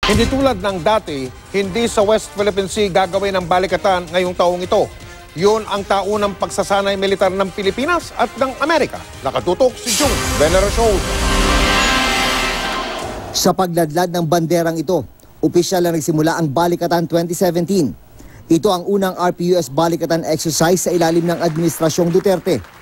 Hindi tulad ng dati, hindi sa West Philippine Sea gagawin ang balikatan ngayong taong ito. Yun ang taunang pagsasanay militar ng Pilipinas at ng Amerika. Nakatutok si June Veneracion. Sa pagladlad ng banderang ito, opisyal na nagsimula ang Balikatan 2017. Ito ang unang RPUS Balikatan exercise sa ilalim ng Administrasyong Duterte.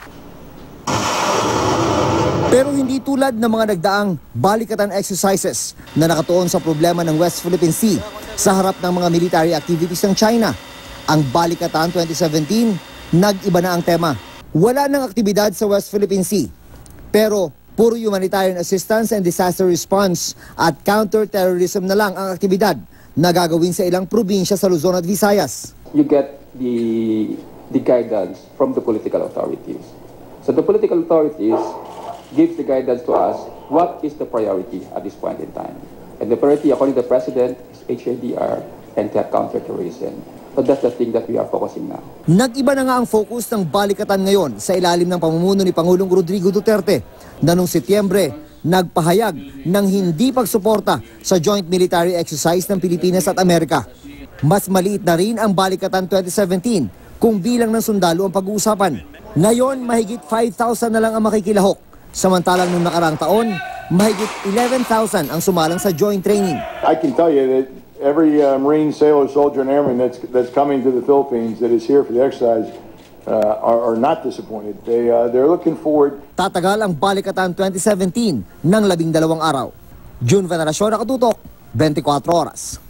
Pero hindi tulad ng mga nagdaang Balikatan exercises na nakatuon sa problema ng West Philippine Sea sa harap ng mga military activities ng China. Ang Balikatan 2017, nag-iba na ang tema. Wala nang aktibidad sa West Philippine Sea, pero puro humanitarian assistance and disaster response at counter-terrorism na lang ang aktibidad na gagawin sa ilang probinsya sa Luzon at Visayas. You get the guidance from the political authorities. So the political authorities gives the guidance to us what is the priority at this point in time. And the priority, according to the President, is HADR and counter-terrorism. So that's the thing that we are focusing now. Nag-iba na nga ang focus ng Balikatan ngayon sa ilalim ng pamumuno ni Pangulong Rodrigo Duterte na noong Setyembre nagpahayag ng hindi pagsuporta sa joint military exercise ng Pilipinas at Amerika. Mas maliit na rin ang Balikatan 2017 kung bilang ng sundalo ang pag-uusapan. Ngayon, mahigit 5,000 na lang ang makikilahok. Samantalang noong nakaraang taon, mahigit 11,000 ang sumalang sa joint training. I can tell you that every Marine, sailor, soldier, and airman that's coming to the Philippines that is here for the exercise are not disappointed. They're looking forward. Tatagal ang Balikatan 2017 ng 12 araw. June Veneracion, Nakatutok, 24 oras.